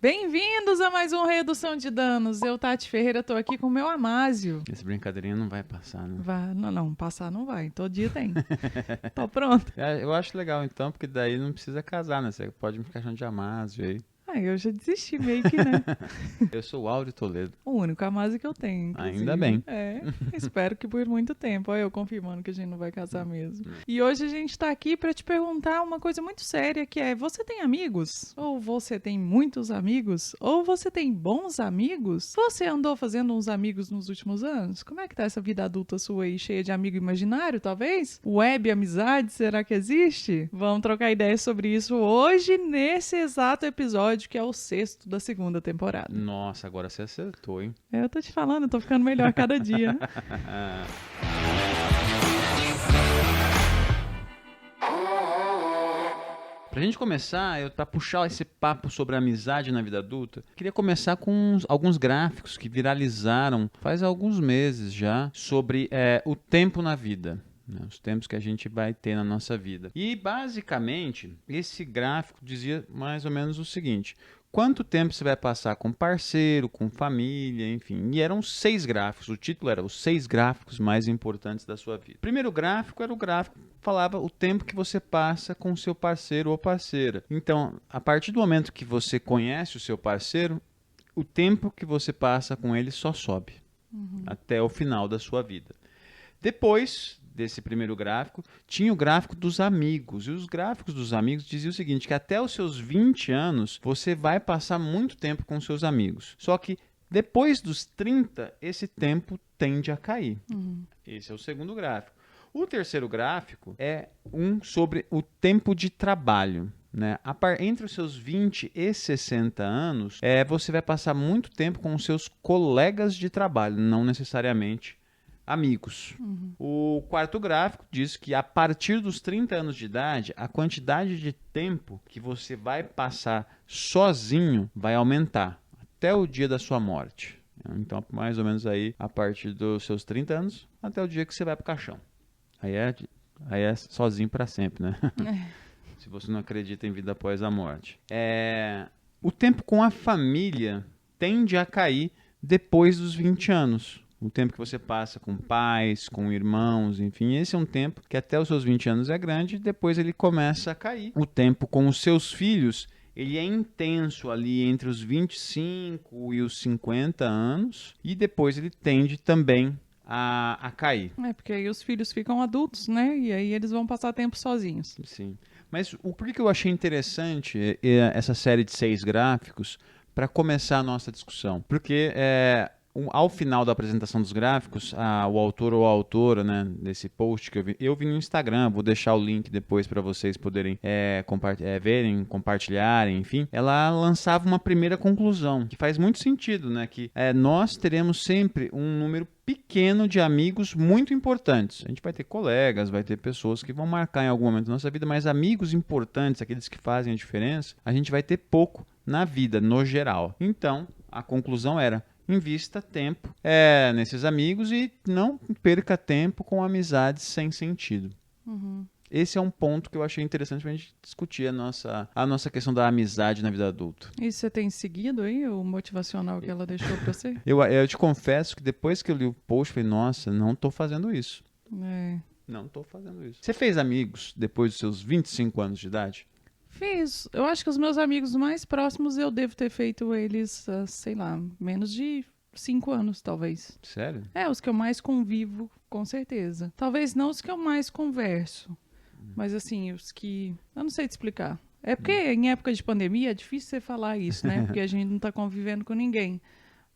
Bem-vindos a mais um Redução de Danos. Eu, Tati Ferreira, tô aqui com o meu Amásio. Essa brincadeirinha não vai passar, né? Não, passar não vai. Todo dia tem. Tô pronto. Eu acho legal então, porque daí não precisa casar, né? Você pode me ficar chamando de Amásio aí. Eu já desisti meio que, né? Eu sou o Áureo Toledo. O único Amásio que eu tenho, inclusive. Ainda bem. Espero que por muito tempo. Olha eu confirmando que a gente não vai casar mesmo. E hoje a gente tá aqui pra te perguntar uma coisa muito séria, que é: você tem amigos? Ou você tem muitos amigos? Ou você tem bons amigos? Você andou fazendo uns amigos nos últimos anos? Como é que tá essa vida adulta sua aí, cheia de amigo imaginário, talvez? Web amizade, será que existe? Vamos trocar ideias sobre isso hoje, nesse exato episódio, que é o 6º da 2ª temporada. Nossa, agora você acertou, hein? Eu tô te falando, eu tô ficando melhor cada dia. Pra gente começar, pra puxar esse papo sobre amizade na vida adulta, queria começar com alguns gráficos que viralizaram faz alguns meses já sobre o tempo na vida. Os tempos que a gente vai ter na nossa vida. E, basicamente, esse gráfico dizia mais ou menos o seguinte: quanto tempo você vai passar com parceiro, com família, enfim. E eram 6 gráficos. O título era os 6 gráficos mais importantes da sua vida. O primeiro gráfico era o gráfico que falava o tempo que você passa com o seu parceiro ou parceira. Então, a partir do momento que você conhece o seu parceiro, o tempo que você passa com ele só sobe até o final da sua vida. Depois desse primeiro gráfico, tinha o gráfico dos amigos. E os gráficos dos amigos diziam o seguinte: que até os seus 20 anos, você vai passar muito tempo com seus amigos. Só que depois dos 30, esse tempo tende a cair. Esse é o segundo gráfico. O terceiro gráfico é sobre o tempo de trabalho. Né? Entre os seus 20 e 60 anos, você vai passar muito tempo com os seus colegas de trabalho, não necessariamente amigos. O quarto gráfico diz que a partir dos 30 anos de idade, a quantidade de tempo que você vai passar sozinho vai aumentar até o dia da sua morte. Então, mais ou menos aí, a partir dos seus 30 anos, até o dia que você vai pro caixão. Aí é sozinho para sempre, né? Se você não acredita em vida após a morte. O tempo com a família tende a cair depois dos 20 anos. O tempo que você passa com pais, com irmãos, enfim, esse é um tempo que até os seus 20 anos é grande e depois ele começa a cair. O tempo com os seus filhos, ele é intenso ali entre os 25 e os 50 anos e depois ele tende também a cair. Porque aí os filhos ficam adultos, né? E aí eles vão passar tempo sozinhos. Sim. Mas por que eu achei interessante essa série de 6 gráficos para começar a nossa discussão? Porque ao final da apresentação dos gráficos, o autor ou a autora, né, desse post que eu vi no Instagram, vou deixar o link depois para vocês poderem verem, compartilharem, enfim, ela lançava uma primeira conclusão, que faz muito sentido, né, que nós teremos sempre um número pequeno de amigos muito importantes. A gente vai ter colegas, vai ter pessoas que vão marcar em algum momento da nossa vida, mas amigos importantes, aqueles que fazem a diferença, a gente vai ter pouco na vida, no geral. Então, a conclusão era: invista tempo nesses amigos e não perca tempo com amizades sem sentido. Esse é um ponto que eu achei interessante pra gente discutir a nossa questão da amizade na vida adulta. E você tem seguido aí o motivacional que ela deixou pra você? Eu te confesso que depois que eu li o post, eu falei: nossa, não tô fazendo isso. Não tô fazendo isso. Você fez amigos depois dos seus 25 anos de idade? Fiz. Eu acho que os meus amigos mais próximos eu devo ter feito eles, sei lá, menos de 5 anos, talvez. Sério? Os que eu mais convivo, com certeza. Talvez não os que eu mais converso, mas assim, os que... eu não sei te explicar. É porque em época de pandemia é difícil você falar isso, né? Porque a gente não tá convivendo com ninguém.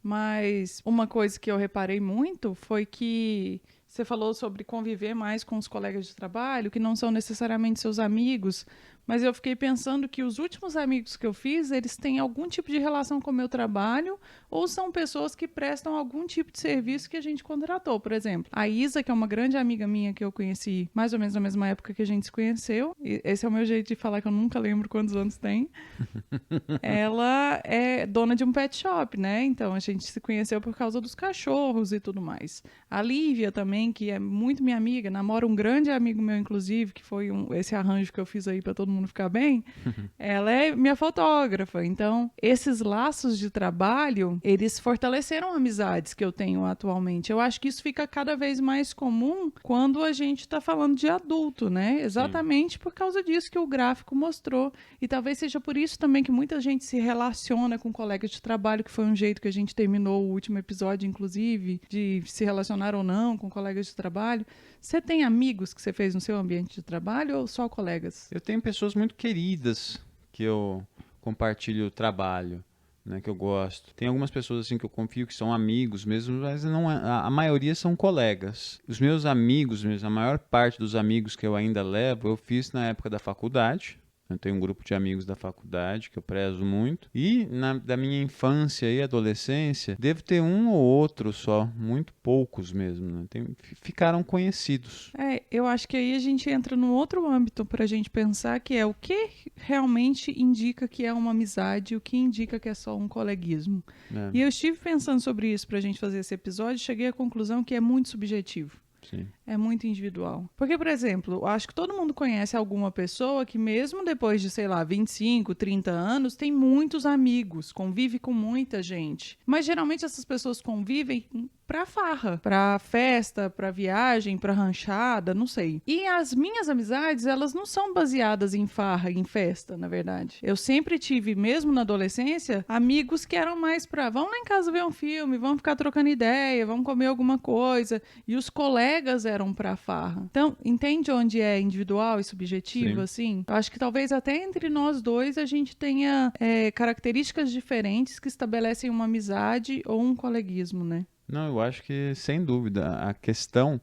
Mas uma coisa que eu reparei muito foi que você falou sobre conviver mais com os colegas de trabalho, que não são necessariamente seus amigos, mas eu fiquei pensando que os últimos amigos que eu fiz, eles têm algum tipo de relação com o meu trabalho ou são pessoas que prestam algum tipo de serviço que a gente contratou. Por exemplo, a Isa, que é uma grande amiga minha que eu conheci mais ou menos na mesma época que a gente se conheceu, e esse é o meu jeito de falar que eu nunca lembro quantos anos tem, ela é dona de um pet shop, né? Então a gente se conheceu por causa dos cachorros e tudo mais. A Lívia também, que é muito minha amiga, namora um grande amigo meu, inclusive, que foi esse arranjo que eu fiz aí pra todo mundo mundo ficar bem, ela é minha fotógrafa. Então, esses laços de trabalho, eles fortaleceram amizades que eu tenho atualmente. Eu acho que isso fica cada vez mais comum quando a gente está falando de adulto, né? Exatamente por causa disso que o gráfico mostrou. E talvez seja por isso também que muita gente se relaciona com colegas de trabalho, que foi um jeito que a gente terminou o último episódio, inclusive, de se relacionar ou não com colegas de trabalho. Você tem amigos que você fez no seu ambiente de trabalho ou só colegas? Eu tenho pessoas muito queridas que eu compartilho o trabalho, né, que eu gosto. Tem algumas pessoas assim que eu confio que são amigos mesmo, mas não é, a maioria são colegas. Os meus amigos mesmo, a maior parte dos amigos que eu ainda levo, eu fiz na época da faculdade. Eu tenho um grupo de amigos da faculdade que eu prezo muito. E da minha infância e adolescência, devo ter um ou outro só, muito poucos mesmo, né? Ficaram conhecidos. Eu acho que aí a gente entra num outro âmbito para a gente pensar, que é o que realmente indica que é uma amizade e o que indica que é só um coleguismo. E eu estive pensando sobre isso para a gente fazer esse episódio e cheguei à conclusão que é muito subjetivo. Sim. É muito individual. Porque, por exemplo, eu acho que todo mundo conhece alguma pessoa que mesmo depois de, sei lá, 25, 30 anos, tem muitos amigos, convive com muita gente. Mas geralmente essas pessoas convivem pra farra, pra festa, pra viagem, pra ranchada, não sei. E as minhas amizades, elas não são baseadas em farra, em festa, na verdade. Eu sempre tive, mesmo na adolescência, amigos que eram mais pra vamos lá em casa ver um filme, vamos ficar trocando ideia, vamos comer alguma coisa. E os colegas eram pra farra. Então, entende onde é individual e subjetivo, assim? Eu acho que talvez até entre nós dois a gente tenha características diferentes que estabelecem uma amizade ou um coleguismo, né? Não, eu acho que, sem dúvida, a questão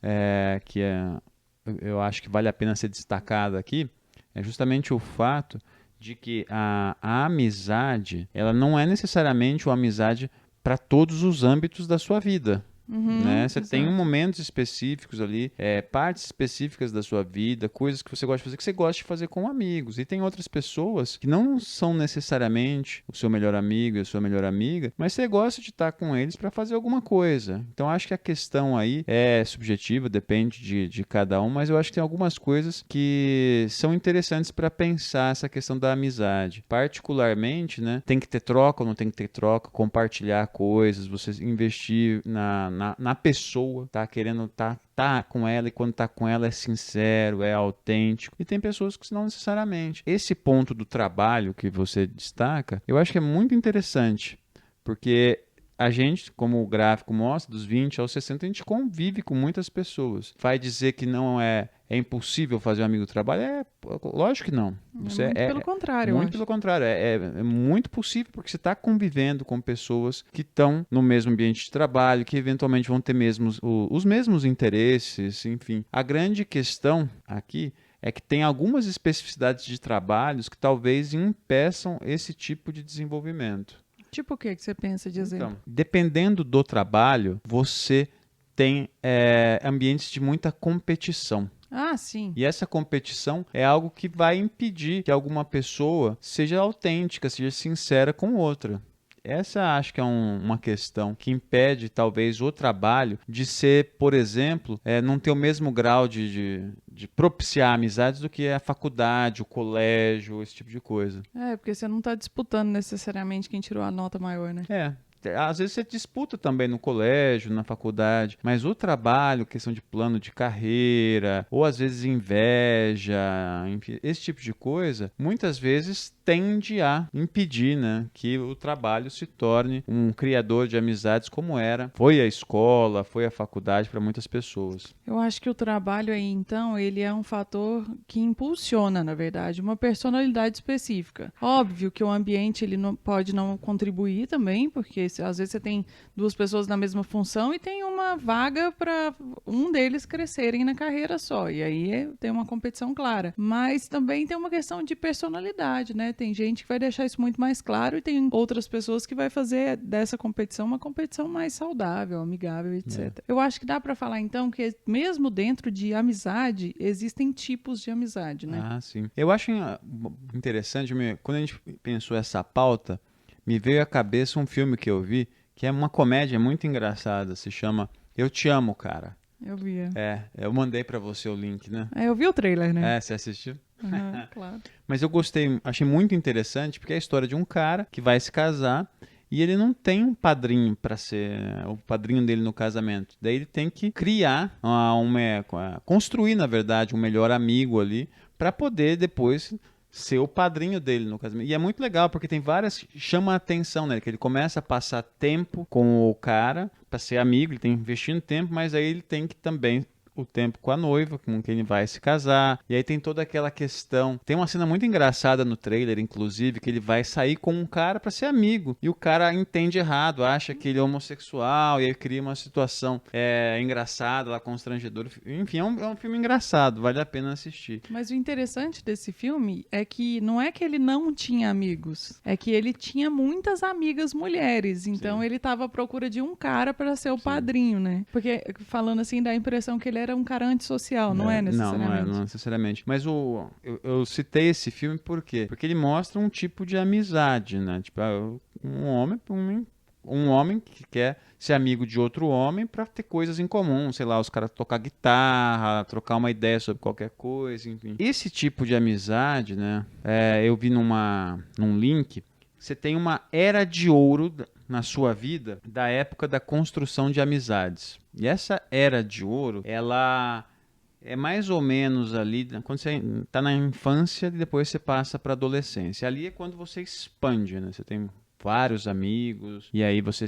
eu acho que vale a pena ser destacada aqui é justamente o fato de que a amizade, ela não é necessariamente uma amizade para todos os âmbitos da sua vida. Né? Você tem momentos específicos ali, partes específicas da sua vida, coisas que você gosta de fazer, que você gosta de fazer com amigos. E tem outras pessoas que não são necessariamente o seu melhor amigo e a sua melhor amiga, mas você gosta de estar com eles para fazer alguma coisa. Então acho que a questão aí é subjetiva, depende de cada um, mas eu acho que tem algumas coisas que são interessantes para pensar essa questão da amizade. Particularmente, né, tem que ter troca ou não tem que ter troca, compartilhar coisas, você investir na pessoa, tá querendo tá com ela, e quando tá com ela é sincero, é autêntico. E tem pessoas que não necessariamente. Esse ponto do trabalho que você destaca, eu acho que é muito interessante, porque a gente, como o gráfico mostra, dos 20 aos 60, a gente convive com muitas pessoas. Vai dizer que não é impossível fazer um amigo do trabalho? Lógico que não. Muito pelo contrário, muito pelo contrário. É muito possível, porque você está convivendo com pessoas que estão no mesmo ambiente de trabalho, que eventualmente vão ter os mesmos interesses, enfim. A grande questão aqui é que tem algumas especificidades de trabalhos que talvez impeçam esse tipo de desenvolvimento. Tipo o que você pensa de exemplo? Então, dependendo do trabalho, você tem ambientes de muita competição. Ah, sim. E essa competição é algo que vai impedir que alguma pessoa seja autêntica, seja sincera com outra. Essa acho que é uma questão que impede talvez o trabalho de ser, por exemplo, não ter o mesmo grau de propiciar amizades do que a faculdade, o colégio, esse tipo de coisa. Porque você não está disputando necessariamente quem tirou a nota maior, né? Às vezes você disputa também no colégio, na faculdade, mas o trabalho, questão de plano de carreira, ou às vezes inveja, enfim, esse tipo de coisa, muitas vezes tende a impedir, né, que o trabalho se torne um criador de amizades como foi a escola, foi a faculdade para muitas pessoas. Eu acho que o trabalho aí, então, ele é um fator que impulsiona, na verdade, uma personalidade específica. Óbvio que o ambiente ele pode não contribuir também, porque às vezes você tem duas pessoas na mesma função e tem uma vaga para um deles crescerem na carreira só, e aí tem uma competição clara. Mas também tem uma questão de personalidade, né? Tem gente que vai deixar isso muito mais claro e tem outras pessoas que vai fazer dessa competição uma competição mais saudável, amigável, etc. Eu acho que dá para falar, então, que mesmo dentro de amizade, existem tipos de amizade, né? Ah, sim. Eu acho interessante, quando a gente pensou essa pauta, me veio à cabeça um filme que eu vi, que é uma comédia muito engraçada, se chama Eu Te Amo, Cara. Eu via. Eu mandei pra você o link, né? Eu vi o trailer, né? Você assistiu? Uhum, claro. Mas eu gostei, achei muito interessante, porque é a história de um cara que vai se casar e ele não tem um padrinho para ser o padrinho dele no casamento. Daí ele tem que criar, construir, na verdade, um melhor amigo ali para poder depois ser o padrinho dele no casamento. E é muito legal, porque tem várias... Chama a atenção, né? Que ele começa a passar tempo com o cara para ser amigo, ele tem investindo tempo, mas aí ele tem que também o tempo com a noiva, com quem ele vai se casar. E aí tem toda aquela questão. Tem uma cena muito engraçada no trailer, inclusive, que ele vai sair com um cara para ser amigo. E o cara entende errado, acha que ele é homossexual, e aí cria uma situação engraçada, lá, constrangedora. Enfim, é um filme engraçado, vale a pena assistir. Mas o interessante desse filme é que não é que ele não tinha amigos, é que ele tinha muitas amigas mulheres. Então Sim. ele estava à procura de um cara para ser o padrinho, né? Porque, falando assim, dá a impressão que ele era um cara antissocial, não é necessariamente? Não é necessariamente. Mas eu citei esse filme por quê? Porque ele mostra um tipo de amizade, né? Tipo, um homem que quer ser amigo de outro homem para ter coisas em comum, sei lá, os caras tocar guitarra, trocar uma ideia sobre qualquer coisa, enfim. Esse tipo de amizade, né? Eu vi num link, você tem uma era de ouro na sua vida da época da construção de amizades. E essa era de ouro, ela é mais ou menos ali, quando você está na infância e depois você passa para a adolescência. Ali é quando você expande, né? Você tem vários amigos e aí você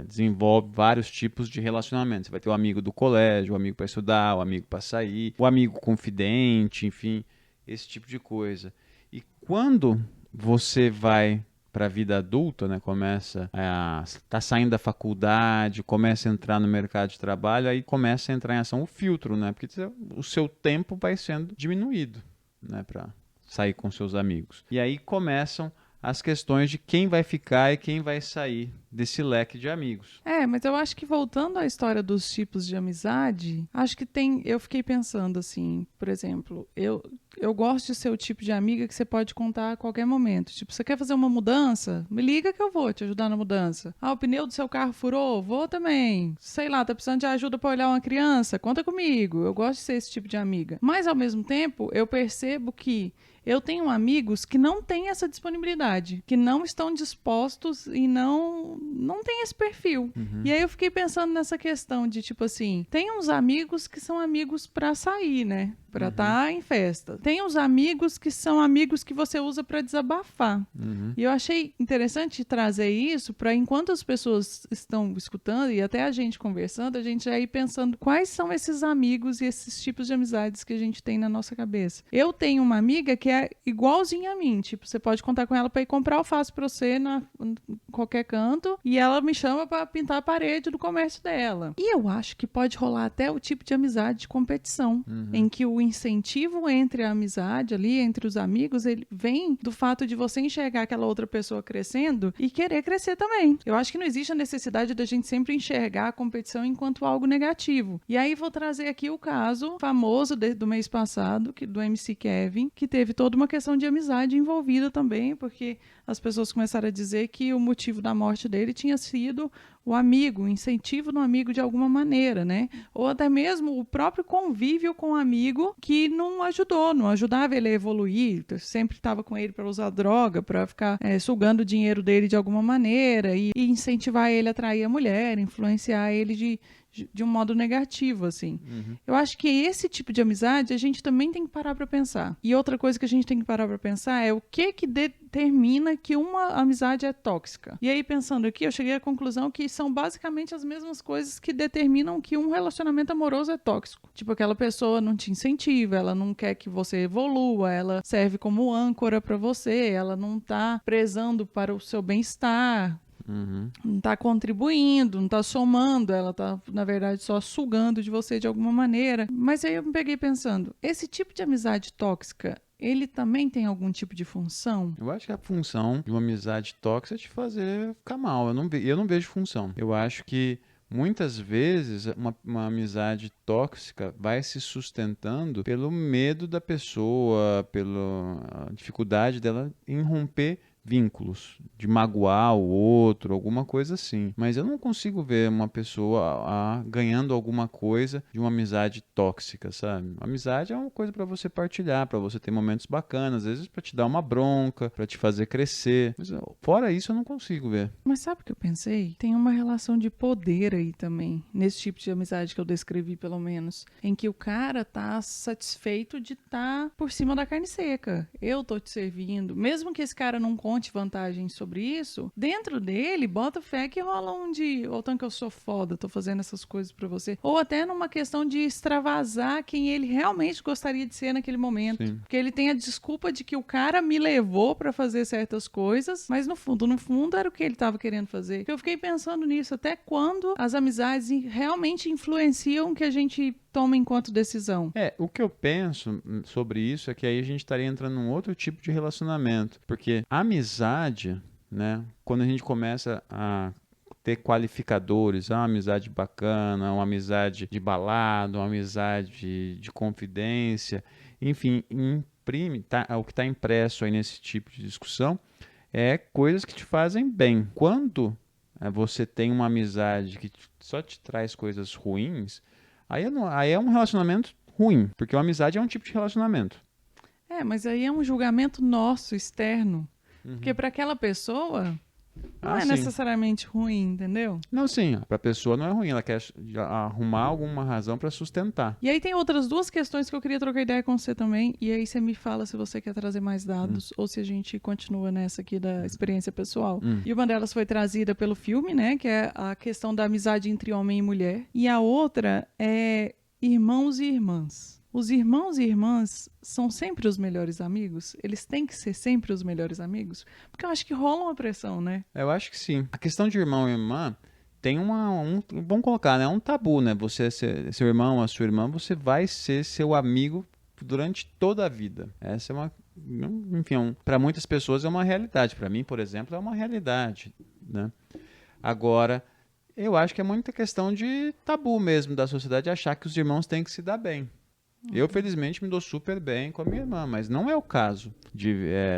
desenvolve vários tipos de relacionamento. Você vai ter o amigo do colégio, o amigo para estudar, o amigo para sair, o amigo confidente, enfim, esse tipo de coisa. E quando você vai para a vida adulta, né, tá saindo da faculdade, começa a entrar no mercado de trabalho, aí começa a entrar em ação o filtro, né, porque o seu tempo vai sendo diminuído, né, para sair com seus amigos. E aí começam as questões de quem vai ficar e quem vai sair desse leque de amigos. Mas eu acho que voltando à história dos tipos de amizade, acho que eu fiquei pensando assim, por exemplo, eu gosto de ser o tipo de amiga que você pode contar a qualquer momento. Tipo, você quer fazer uma mudança? Me liga que eu vou te ajudar na mudança. O pneu do seu carro furou? Vou também. Sei lá, tá precisando de ajuda para olhar uma criança? Conta comigo. Eu gosto de ser esse tipo de amiga. Mas, ao mesmo tempo, eu percebo que eu tenho amigos que não têm essa disponibilidade, que não estão dispostos e não têm esse perfil. E aí eu fiquei pensando nessa questão de, tipo assim, tem uns amigos que são amigos pra sair, né? Pra estar em festa. Tem uns amigos que são amigos que você usa pra desabafar. E eu achei interessante trazer isso pra, enquanto as pessoas estão escutando e até a gente conversando, a gente já ir pensando quais são esses amigos e esses tipos de amizades que a gente tem na nossa cabeça. Eu tenho uma amiga que é igualzinha a mim, tipo, você pode contar com ela pra ir comprar alface pra você em qualquer canto e ela me chama pra pintar a parede do comércio dela. E eu acho que pode rolar até o tipo de amizade de competição, em que o incentivo entre a amizade ali, entre os amigos, ele vem do fato de você enxergar aquela outra pessoa crescendo e querer crescer também. Eu acho que não existe a necessidade da gente sempre enxergar a competição enquanto algo negativo. E aí vou trazer aqui o caso famoso do mês passado, do MC Kevin, que teve toda uma questão de amizade envolvida também, porque as pessoas começaram a dizer que o motivo da morte dele tinha sido o amigo, o incentivo no amigo de alguma maneira, né? Ou até mesmo o próprio convívio com o amigo que não ajudava ele a evoluir, sempre estava com ele para usar droga, para ficar sugando o dinheiro dele de alguma maneira e incentivar ele a atrair a mulher, influenciar ele de um modo negativo, assim. Eu acho que esse tipo de amizade a gente também tem que parar para pensar. E outra coisa que a gente tem que parar para pensar é o que determina que uma amizade é tóxica. E aí, pensando aqui, eu cheguei à conclusão que são basicamente as mesmas coisas que determinam que um relacionamento amoroso é tóxico. Tipo, aquela pessoa não te incentiva, ela não quer que você evolua, ela serve como âncora para você, ela não tá prezando para o seu bem-estar, não está contribuindo, não está somando, ela está, na verdade, só sugando de você de alguma maneira. Mas aí eu me peguei pensando, esse tipo de amizade tóxica, ele também tem algum tipo de função? Eu acho que a função de uma amizade tóxica é te fazer ficar mal. Eu não vejo função. Eu acho que muitas vezes uma amizade tóxica vai se sustentando pelo medo da pessoa, pela dificuldade dela em romper vínculos, de magoar o outro, alguma coisa assim. Mas eu não consigo ver uma pessoa ganhando alguma coisa de uma amizade tóxica, sabe? Amizade é uma coisa para você partilhar, para você ter momentos bacanas, às vezes para te dar uma bronca, para te fazer crescer. Mas, fora isso, eu não consigo ver. Mas sabe o que eu pensei? Tem uma relação de poder aí também, nesse tipo de amizade que eu descrevi, pelo menos, em que o cara tá satisfeito de estar por cima da carne seca. Eu tô te servindo. Mesmo que esse cara não conte vantagens sobre isso, dentro dele, bota fé que rola um de, ou tanto que eu sou foda, tô fazendo essas coisas pra você. Ou até numa questão de extravasar quem ele realmente gostaria de ser naquele momento. Sim. Porque ele tem a desculpa de que o cara me levou pra fazer certas coisas, mas no fundo era o que ele tava querendo fazer. Eu fiquei pensando nisso, até quando as amizades realmente influenciam o que a gente toma enquanto decisão. O que eu penso sobre isso é que aí a gente estaria entrando num outro tipo de relacionamento. Porque a amizade, né, quando a gente começa a ter qualificadores, uma amizade bacana, uma amizade de balada, uma amizade de confidência, enfim, imprime, o que está impresso aí nesse tipo de discussão é coisas que te fazem bem. Quando você tem uma amizade que só te traz coisas ruins, aí é um relacionamento ruim, porque uma amizade é um tipo de relacionamento. Mas aí é um julgamento nosso, externo. Porque para aquela pessoa não é necessariamente ruim, entendeu? Não, sim, para a pessoa não é ruim, ela quer arrumar alguma razão para sustentar. E aí tem outras duas questões que eu queria trocar ideia com você também, e aí você me fala se você quer trazer mais dados ou se a gente continua nessa aqui da experiência pessoal. E uma delas foi trazida pelo filme, né, que é a questão da amizade entre homem e mulher, e a outra é irmãos e irmãs. Os irmãos e irmãs são sempre os melhores amigos? Eles têm que ser sempre os melhores amigos? Porque eu acho que rola uma pressão, né? Eu acho que sim. A questão de irmão e irmã tem vamos colocar, né? Um tabu, né? Você ser seu irmão, a sua irmã, você vai ser seu amigo durante toda a vida. Essa é uma, enfim, para muitas pessoas é uma realidade. Para mim, por exemplo, é uma realidade, né? Agora, eu acho que é muita questão de tabu mesmo da sociedade achar que os irmãos têm que se dar bem. Eu, felizmente, me dou super bem com a minha irmã, mas não é o caso.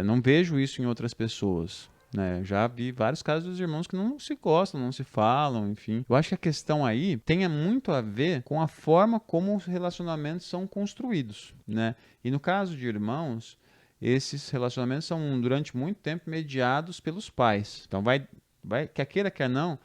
Não vejo isso em outras pessoas. Né? Já vi vários casos dos irmãos que não se gostam, não se falam, enfim. Eu acho que a questão aí tem muito a ver com a forma como os relacionamentos são construídos. Né? E no caso de irmãos, esses relacionamentos são, durante muito tempo, mediados pelos pais. Então, quer queira, quer não,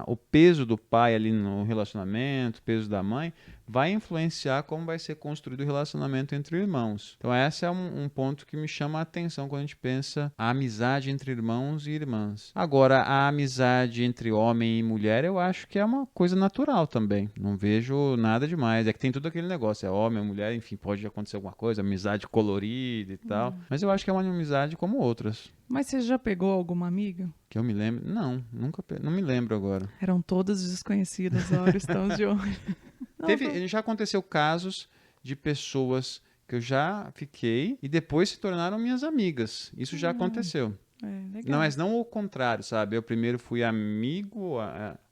o peso do pai ali no relacionamento, o peso da mãe, vai influenciar como vai ser construído o relacionamento entre irmãos. Então esse é um ponto que me chama a atenção quando a gente pensa a amizade entre irmãos e irmãs. Agora, a amizade entre homem e mulher, eu acho que é uma coisa natural também. Não vejo nada demais. É que tem tudo aquele negócio, é homem, é mulher, enfim, pode acontecer alguma coisa, amizade colorida e tal. Mas eu acho que é uma amizade como outras. Mas você já pegou alguma amiga? Que eu me lembro? Não, não me lembro agora. Eram todas desconhecidas, olha, estamos de olho. Já aconteceu casos de pessoas que eu já fiquei e depois se tornaram minhas amigas. Isso já aconteceu. Legal. Não, mas não o contrário, sabe? Eu primeiro fui amigo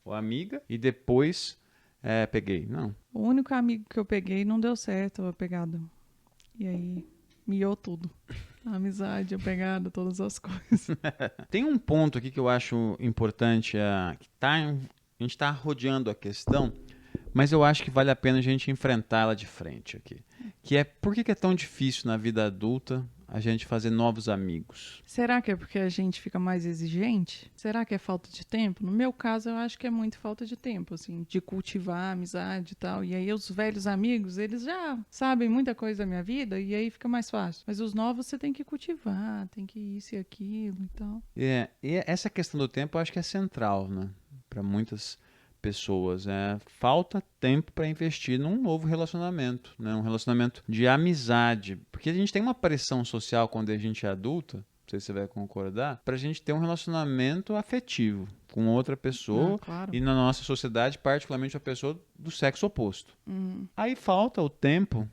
ou amiga e depois peguei. Não. O único amigo que eu peguei não deu certo, a pegada. E aí, miou tudo. A amizade, a pegada, todas as coisas. Tem um ponto aqui que eu acho importante, a gente está rodeando a questão, mas eu acho que vale a pena a gente enfrentá-la de frente aqui. Que é, por que é tão difícil na vida adulta a gente fazer novos amigos? Será que é porque a gente fica mais exigente? Será que é falta de tempo? No meu caso, eu acho que é muito falta de tempo, assim, de cultivar a amizade e tal. E aí os velhos amigos, eles já sabem muita coisa da minha vida e aí fica mais fácil. Mas os novos você tem que cultivar, tem que isso e aquilo e tal. E essa questão do tempo eu acho que é central, né? Para muitas pessoas. Falta tempo para investir num novo relacionamento, né? Um relacionamento de amizade. Porque a gente tem uma pressão social quando a gente é adulta, não sei se você vai concordar, para a gente ter um relacionamento afetivo com outra pessoa claro. E na nossa sociedade, particularmente a pessoa do sexo oposto. Aí falta o tempo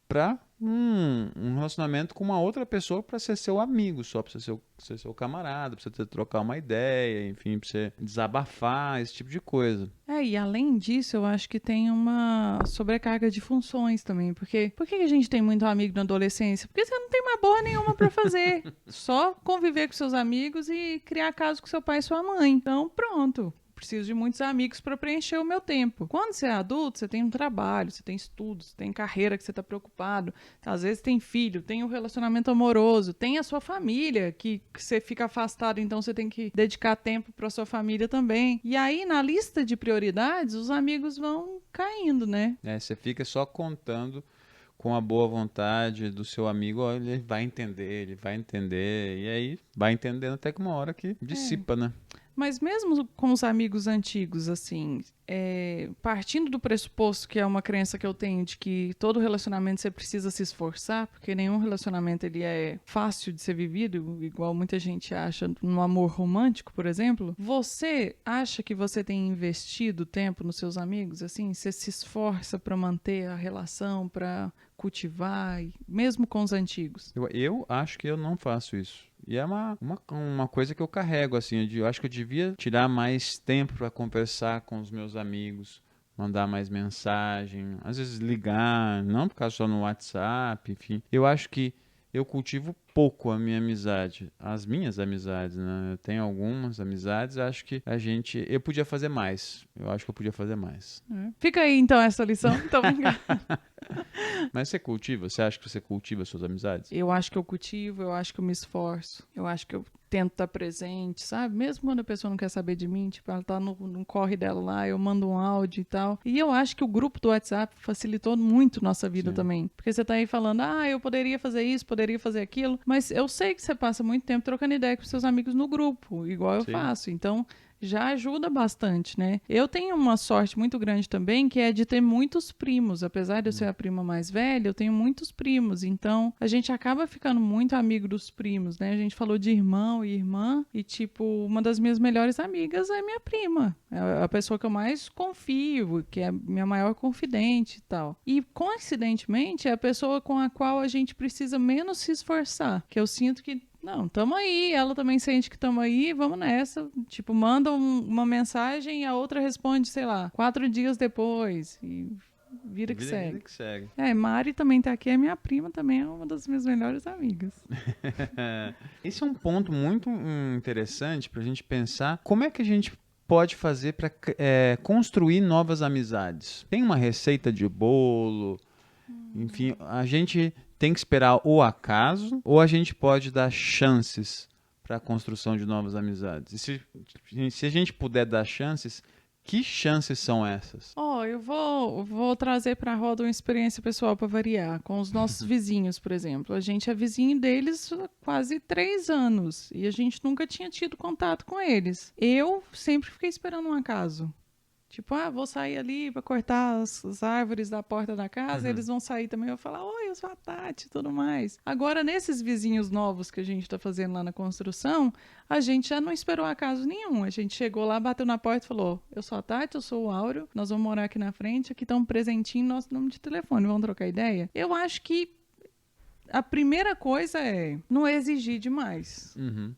para um relacionamento com uma outra pessoa para ser seu amigo, só para ser seu camarada, para você trocar uma ideia, enfim, para você desabafar, esse tipo de coisa. E além disso, eu acho que tem uma sobrecarga de funções também. Porque por que a gente tem muito amigo na adolescência? Porque você não tem uma porra nenhuma pra fazer. Só conviver com seus amigos e criar caso com seu pai e sua mãe. Então, pronto. Preciso de muitos amigos para preencher o meu tempo. Quando você é adulto, você tem um trabalho, você tem estudos, você tem carreira que você está preocupado. Às vezes tem filho, tem um relacionamento amoroso, tem a sua família que você fica afastado, então você tem que dedicar tempo para sua família também. E aí, na lista de prioridades, os amigos vão caindo, né? Você fica só contando com a boa vontade do seu amigo, ó, ele vai entender, e aí vai entendendo até que uma hora que dissipa, né? Mas mesmo com os amigos antigos, assim, partindo do pressuposto que é uma crença que eu tenho de que todo relacionamento você precisa se esforçar, porque nenhum relacionamento ele é fácil de ser vivido, igual muita gente acha no amor romântico, por exemplo. Você acha que você tem investido tempo nos seus amigos? Assim, você se esforça para manter a relação, para cultivar, mesmo com os antigos? Eu acho que eu não faço isso. E é uma coisa que eu carrego, assim. Eu acho que eu devia tirar mais tempo para conversar com os meus amigos, mandar mais mensagem, às vezes ligar, não ficar só no WhatsApp, enfim. Eu acho que eu cultivo pouco a minha amizade, as minhas amizades, né? Eu tenho algumas amizades, acho que eu podia fazer mais. Eu acho que eu podia fazer mais. Fica aí, então, essa lição. Então, Mas você acha que você cultiva suas amizades? eu acho que eu cultivo, eu acho que eu me esforço, eu acho que eu tento estar presente, sabe? Mesmo quando a pessoa não quer saber de mim, tipo, ela tá no corre dela lá, eu mando um áudio e tal. E eu acho que o grupo do WhatsApp facilitou muito nossa vida também. Porque você tá aí falando, eu poderia fazer isso, poderia fazer aquilo, mas eu sei que você passa muito tempo trocando ideia com seus amigos no grupo, igual eu faço. Então, já ajuda bastante, né? Eu tenho uma sorte muito grande também, que é de ter muitos primos. Apesar de eu ser a prima mais velha, eu tenho muitos primos. Então, a gente acaba ficando muito amigo dos primos, né? A gente falou de irmão e irmã, e, tipo, uma das minhas melhores amigas é minha prima. É a pessoa que eu mais confio, que é minha maior confidente e tal. E, coincidentemente, é a pessoa com a qual a gente precisa menos se esforçar. Que eu sinto que não, tamo aí, ela também sente que tamo aí, vamos nessa. Tipo, manda uma mensagem e a outra responde, sei lá, 4 dias depois. E vida que segue. Vida que segue. Mari também tá aqui, é minha prima também, é uma das minhas melhores amigas. Esse é um ponto muito interessante pra gente pensar como é que a gente pode fazer para construir novas amizades. Tem uma receita de bolo, enfim, a gente tem que esperar o acaso ou a gente pode dar chances para a construção de novas amizades? E se a gente puder dar chances, que chances são essas? Eu vou trazer para a roda uma experiência pessoal para variar, com os nossos vizinhos, por exemplo. A gente é vizinho deles há quase 3 anos e a gente nunca tinha tido contato com eles. Eu sempre fiquei esperando um acaso. Tipo, vou sair ali pra cortar as árvores da porta da casa, eles vão sair também, eu vou falar, oi, eu sou a Tati e tudo mais. Agora, nesses vizinhos novos que a gente tá fazendo lá na construção, a gente já não esperou acaso nenhum. A gente chegou lá, bateu na porta e falou, eu sou a Tati, eu sou o Áureo, nós vamos morar aqui na frente, aqui tá um presentinho, nosso nome de telefone, vamos trocar ideia? Eu acho que a primeira coisa é não exigir demais.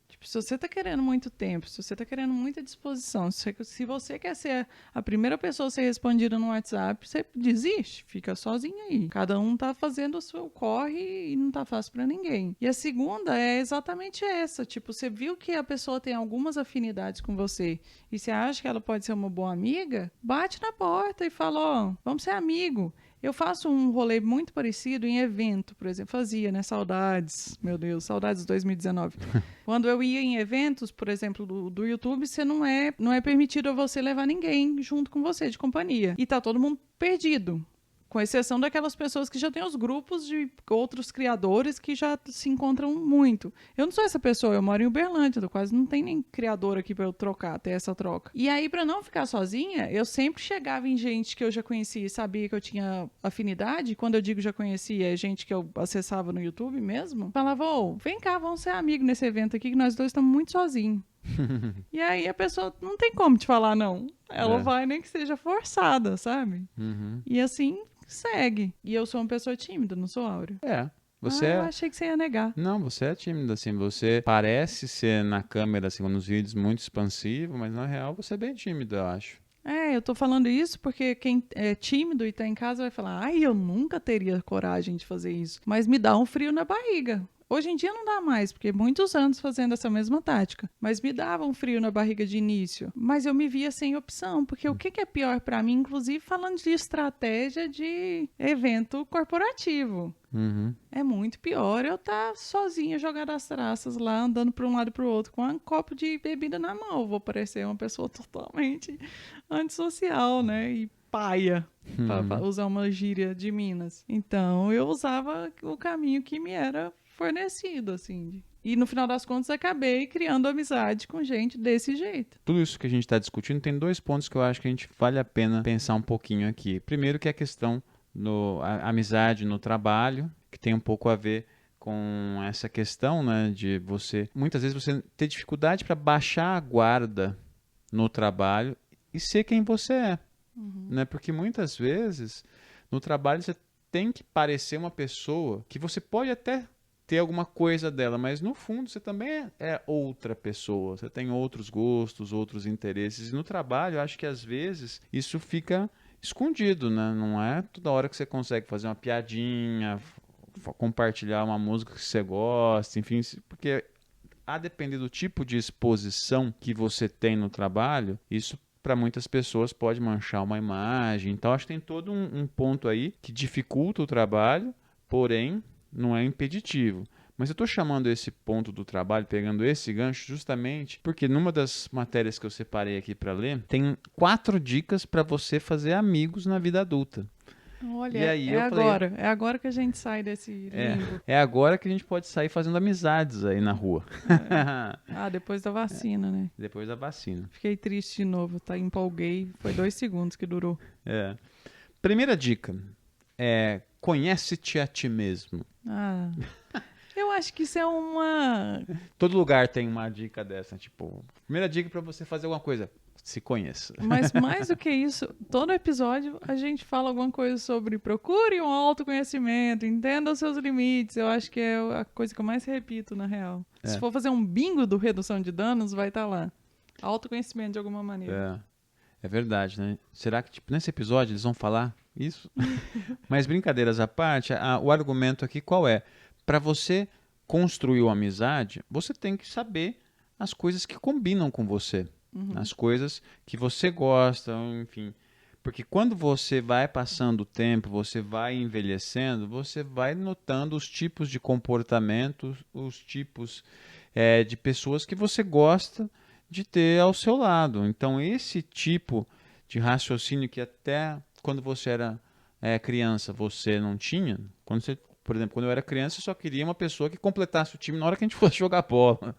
Tipo, se você tá querendo muito tempo, se você tá querendo muita disposição, se você quer ser a primeira pessoa a ser respondida no WhatsApp, você desiste, fica sozinho aí. Cada um tá fazendo o seu corre e não tá fácil pra ninguém. E a segunda é exatamente essa. Tipo, você viu que a pessoa tem algumas afinidades com você e você acha que ela pode ser uma boa amiga, bate na porta e fala, vamos ser amigo. Eu faço um rolê muito parecido em evento, por exemplo. Fazia, né? Saudades, meu Deus, saudades de 2019. Quando eu ia em eventos, por exemplo, do YouTube, você não é permitido a você levar ninguém junto com você, de companhia. E tá todo mundo perdido. Com exceção daquelas pessoas que já têm os grupos de outros criadores que já se encontram muito. Eu não sou essa pessoa, eu moro em Uberlândia, quase não tem nem criador aqui pra eu ter essa troca. E aí, pra não ficar sozinha, eu sempre chegava em gente que eu já conhecia e sabia que eu tinha afinidade. Quando eu digo já conhecia, é gente que eu acessava no YouTube mesmo. Falava, vem cá, vamos ser amigos nesse evento aqui, que nós dois estamos muito sozinhos. E aí a pessoa não tem como te falar não. Ela vai nem que seja forçada, sabe? E assim segue. E eu sou uma pessoa tímida, não sou, Áureo? Você eu achei que você ia negar. Não, você é tímido, assim, você parece ser na câmera, assim, nos vídeos muito expansivo, mas na real você é bem tímido, eu acho. Eu tô falando isso porque quem é tímido e tá em casa vai falar, ai, eu nunca teria coragem de fazer isso. Mas me dá um frio na barriga. Hoje em dia não dá mais, porque muitos anos fazendo essa mesma tática. Mas me dava um frio na barriga de início. Mas eu me via sem opção, porque o que é pior pra mim, inclusive falando de estratégia de evento corporativo. Uhum. É muito pior eu estar sozinha, jogada as traças lá, andando para um lado e para o outro com um copo de bebida na mão. Eu vou parecer uma pessoa totalmente antissocial, né? E paia, para usar uma gíria de Minas. Então, eu usava o caminho que me era fornecido, assim. E no final das contas, acabei criando amizade com gente desse jeito. Tudo isso que a gente está discutindo tem 2 pontos que eu acho que a gente vale a pena pensar um pouquinho aqui. Primeiro que é a questão a amizade no trabalho, que tem um pouco a ver com essa questão, né, de você, muitas vezes você ter dificuldade para baixar a guarda no trabalho e ser quem você é, né? Porque muitas vezes no trabalho você tem que parecer uma pessoa que você pode até ter alguma coisa dela, mas no fundo você também é outra pessoa, você tem outros gostos, outros interesses, e no trabalho eu acho que às vezes isso fica escondido, né? Não é toda hora que você consegue fazer uma piadinha, compartilhar uma música que você gosta, enfim, porque a depender do tipo de exposição que você tem no trabalho, isso para muitas pessoas pode manchar uma imagem. Então acho que tem todo um ponto aí que dificulta o trabalho, porém não é impeditivo. Mas eu estou chamando esse ponto do trabalho, pegando esse gancho, justamente porque numa das matérias que eu separei aqui para ler, tem 4 dicas para você fazer amigos na vida adulta. Olha, E aí é agora que a gente sai desse limbo. É agora que a gente pode sair fazendo amizades aí na rua. Depois da vacina, né? Depois da vacina. Fiquei triste de novo, empolguei. Foi 2 segundos que durou. Primeira dica conhece-te a ti mesmo. Eu acho que isso é uma... Todo lugar tem uma dica dessa. Tipo, primeira dica para você fazer alguma coisa, se conheça. Mas mais do que isso, todo episódio a gente fala alguma coisa sobre procure um autoconhecimento, entenda os seus limites. Eu acho que é a coisa que eu mais repito, na real. Se for fazer um bingo do redução de danos, vai estar lá. Autoconhecimento de alguma maneira. É verdade, né? Será que nesse episódio eles vão falar isso? Mas brincadeiras à parte, o argumento aqui qual é? Para você construir uma amizade, você tem que saber as coisas que combinam com você. As coisas que você gosta, enfim. Porque quando você vai passando o tempo, você vai envelhecendo, você vai notando os tipos de comportamento, os tipos de pessoas que você gosta de ter ao seu lado. Então, esse tipo de raciocínio que até quando você era criança você não tinha, por exemplo, quando eu era criança, eu só queria uma pessoa que completasse o time na hora que a gente fosse jogar bola.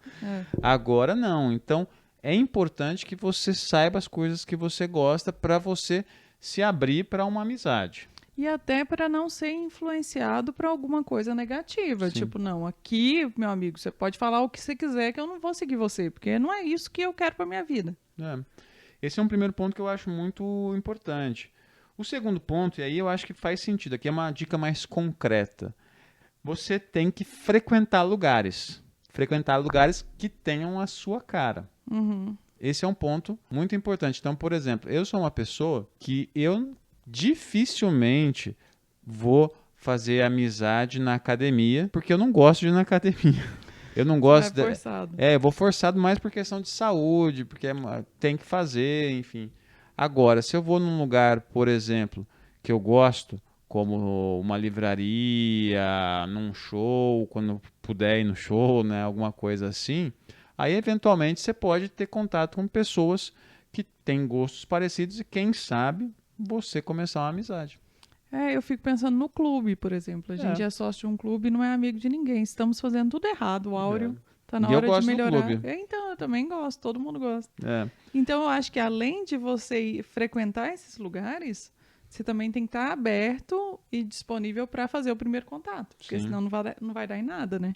Agora não. Então, é importante que você saiba as coisas que você gosta para você se abrir para uma amizade. E até para não ser influenciado por alguma coisa negativa. Sim. Tipo, não, aqui, meu amigo, você pode falar o que você quiser que eu não vou seguir você, porque não é isso que eu quero para minha vida. Esse é um primeiro ponto que eu acho muito importante. O segundo ponto, e aí eu acho que faz sentido, aqui é uma dica mais concreta. Você tem que frequentar lugares. Frequentar lugares que tenham a sua cara. Esse é um ponto muito importante. Então, por exemplo, eu sou uma pessoa que eu dificilmente vou fazer amizade na academia, porque eu não gosto de ir na academia. Eu não gosto... É forçado. Eu vou forçado mais por questão de saúde, porque tem que fazer, enfim. Agora, se eu vou num lugar, por exemplo, que eu gosto, como uma livraria, num show, quando puder ir no show, né, alguma coisa assim, aí eventualmente você pode ter contato com pessoas que têm gostos parecidos e quem sabe você começar uma amizade. Eu fico pensando no clube, por exemplo. A gente é sócio de um clube e não é amigo de ninguém. Estamos fazendo tudo errado. O Áureo tá na hora de melhorar. Então, eu também gosto, todo mundo gosta. Então, eu acho que além de você frequentar esses lugares, você também tem que estar aberto e disponível para fazer o primeiro contato. Porque senão não vai dar em nada, né?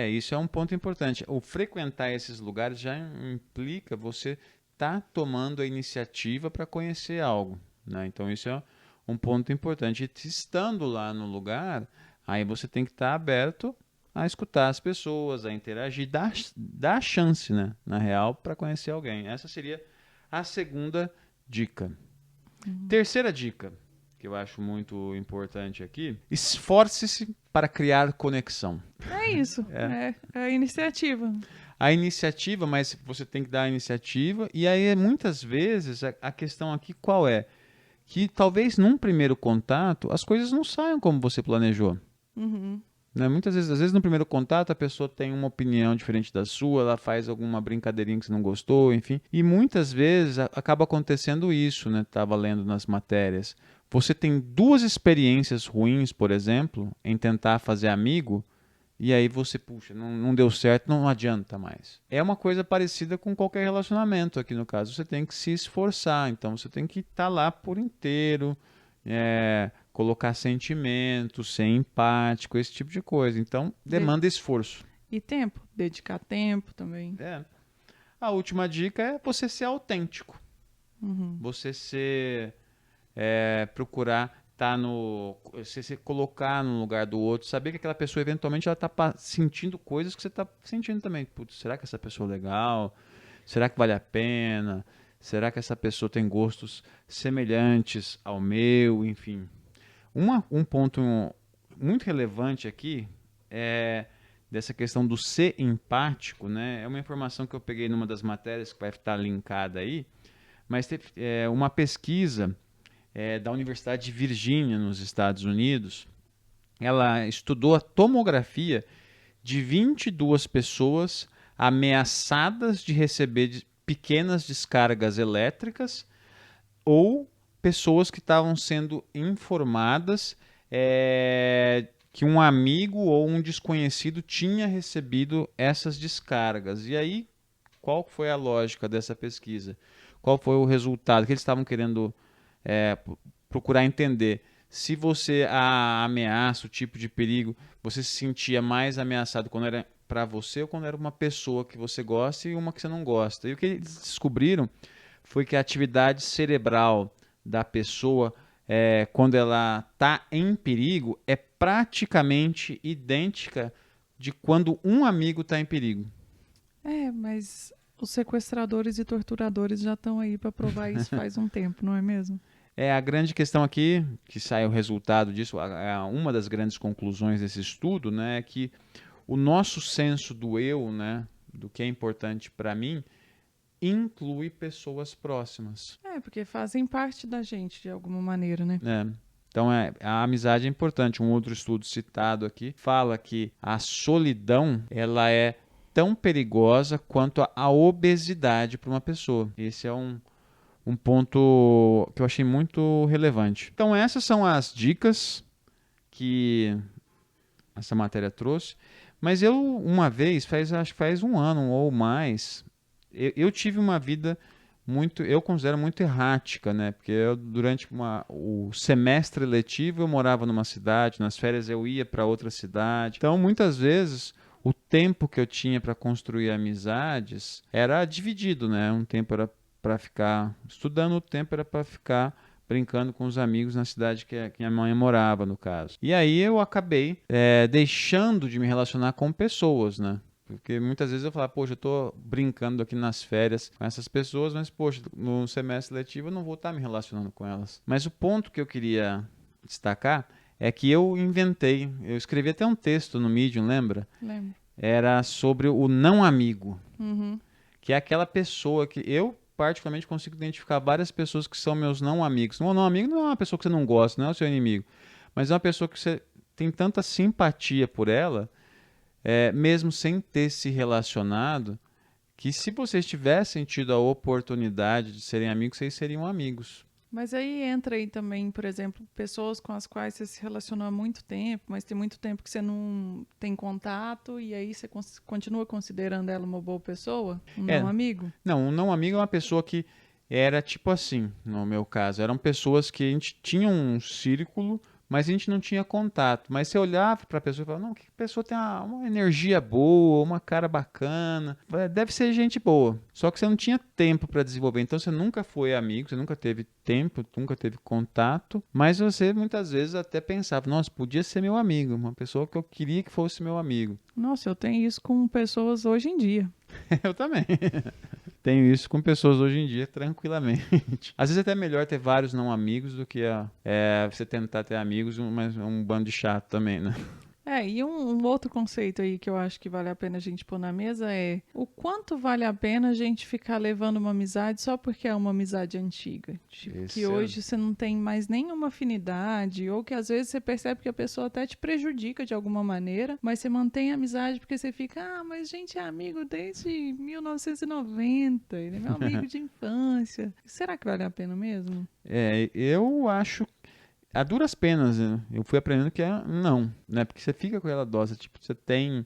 Isso é um ponto importante. O frequentar esses lugares já implica você estar tomando a iniciativa para conhecer algo, né? Então, isso é um ponto importante. E estando lá no lugar, aí você tem que estar aberto a escutar as pessoas, a interagir, dar chance, né, na real, para conhecer alguém. Essa seria a segunda dica. Terceira dica, que eu acho muito importante aqui: esforce-se para criar conexão. É isso. É a iniciativa. A iniciativa, mas você tem que dar a iniciativa, e aí muitas vezes a questão aqui qual é? Que talvez num primeiro contato as coisas não saiam como você planejou. Uhum. Né? Muitas vezes, às vezes no primeiro contato a pessoa tem uma opinião diferente da sua, ela faz alguma brincadeirinha que você não gostou, enfim. E muitas vezes acaba acontecendo isso, né? Estava lendo nas matérias. Você tem duas experiências ruins, por exemplo, em tentar fazer amigo, e aí você, puxa, não deu certo, não adianta mais. É uma coisa parecida com qualquer relacionamento aqui no caso. Você tem que se esforçar, então você tem que estar lá por inteiro, colocar sentimentos, ser empático, esse tipo de coisa. Então, demanda esforço. E tempo, dedicar tempo também. A última dica é você ser autêntico. Uhum. Você procurar você se colocar no lugar do outro, saber que aquela pessoa eventualmente ela está sentindo coisas que você está sentindo também. Putz, será que essa pessoa é legal? Será que vale a pena? Será que essa pessoa tem gostos semelhantes ao meu? Enfim. Um ponto muito relevante aqui é dessa questão do ser empático, né? É uma informação que eu peguei numa das matérias que vai estar linkada aí, mas teve uma pesquisa da Universidade de Virgínia, nos Estados Unidos. Ela estudou a tomografia de 22 pessoas ameaçadas de receber pequenas descargas elétricas ou pessoas que estavam sendo informadas que um amigo ou um desconhecido tinha recebido essas descargas. E aí, qual foi a lógica dessa pesquisa? Qual foi o resultado que eles estavam querendo procurar entender? Se você a ameaça, o tipo de perigo, você se sentia mais ameaçado quando era para você ou quando era uma pessoa que você gosta e uma que você não gosta. E o que eles descobriram foi que a atividade cerebral da pessoa, quando ela está em perigo, é praticamente idêntica de quando um amigo está em perigo. Mas os sequestradores e torturadores já estão aí para provar isso faz um tempo, não é mesmo? A grande questão aqui, que sai o resultado disso, uma das grandes conclusões desse estudo, né, é que o nosso senso do eu, né, do que é importante para mim, inclui pessoas próximas. Porque fazem parte da gente de alguma maneira, né? Então, a amizade é importante. Um outro estudo citado aqui fala que a solidão ela é tão perigosa quanto a obesidade para uma pessoa. Esse é um ponto que eu achei muito relevante. Então, essas são as dicas que essa matéria trouxe. Mas eu, uma vez, acho que faz um ano ou mais, eu tive uma vida eu considero muito errática, né? Porque durante o semestre letivo eu morava numa cidade, nas férias eu ia para outra cidade. Então, muitas vezes, o tempo que eu tinha para construir amizades era dividido, né? Um tempo era para ficar estudando, o tempo era para ficar brincando com os amigos na cidade que minha mãe morava, no caso. E aí eu acabei deixando de me relacionar com pessoas, né? Porque muitas vezes eu falava, poxa, eu tô brincando aqui nas férias com essas pessoas, mas, poxa, no semestre letivo eu não vou estar me relacionando com elas. Mas o ponto que eu queria destacar é que eu escrevi até um texto no Medium, lembra? Lembro. Era sobre o não amigo, Uhum. que é aquela pessoa que eu particularmente consigo identificar várias pessoas que são meus não amigos. Não amigo não é uma pessoa que você não gosta, não é o seu inimigo, mas é uma pessoa que você tem tanta simpatia por ela, mesmo sem ter se relacionado, que se vocês tivessem tido a oportunidade de serem amigos, vocês seriam amigos. Mas aí entra aí também, por exemplo, pessoas com as quais você se relacionou há muito tempo, mas tem muito tempo que você não tem contato, e aí você continua considerando ela uma boa pessoa? Um não amigo? Não, um não amigo é uma pessoa que era tipo assim, no meu caso. Eram pessoas que a gente tinha um círculo mas a gente não tinha contato. Mas você olhava para a pessoa e falava, não, que pessoa tem uma energia boa, uma cara bacana, deve ser gente boa. Só que você não tinha tempo para desenvolver, então você nunca foi amigo, você nunca teve tempo, nunca teve contato, mas você muitas vezes até pensava, nossa, podia ser meu amigo, uma pessoa que eu queria que fosse meu amigo. Nossa, eu tenho isso com pessoas hoje em dia. Eu também. Tenho isso com pessoas hoje em dia, tranquilamente. Às vezes é até melhor ter vários não amigos do que você tentar ter amigos, mas um bando de chato também, né? E um outro conceito aí que eu acho que vale a pena a gente pôr na mesa é o quanto vale a pena a gente ficar levando uma amizade só porque é uma amizade antiga. Tipo, que hoje você não tem mais nenhuma afinidade, ou que às vezes você percebe que a pessoa até te prejudica de alguma maneira, mas você mantém a amizade porque você fica, mas a gente é amigo desde 1990, ele é meu amigo de infância. Será que vale a pena mesmo? Eu acho a duras penas, né? Eu fui aprendendo que não, né? Porque você fica com aquela dose, tipo, você tem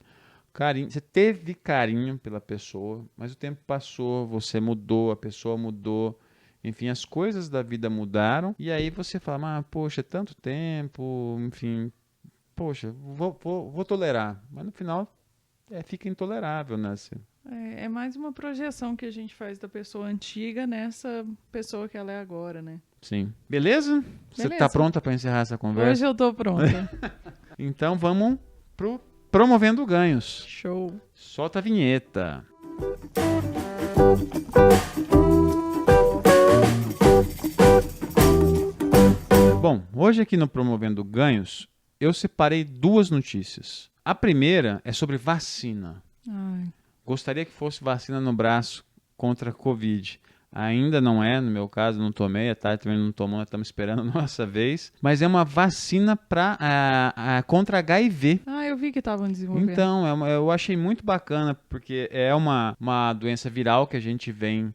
carinho, você teve carinho pela pessoa, mas o tempo passou, você mudou, a pessoa mudou, enfim, as coisas da vida mudaram, e aí você fala, poxa, é tanto tempo, enfim, poxa, vou tolerar, mas no final fica intolerável, né? É mais uma projeção que a gente faz da pessoa antiga nessa pessoa que ela é agora, né? Sim. Beleza? Você tá pronta para encerrar essa conversa? Hoje eu tô pronta. Então vamos pro Promovendo Ganhos. Show. Solta a vinheta. Bom, hoje aqui no Promovendo Ganhos, eu separei 2 notícias. A primeira é sobre vacina. Gostaria que fosse vacina no braço contra a Covid. Ainda não é, no meu caso, não tomei, a Tati também não tomou, estamos esperando a nossa vez. Mas é uma vacina contra HIV. Eu vi que estavam desenvolvendo. Então, eu achei muito bacana, porque é uma doença viral que a gente vem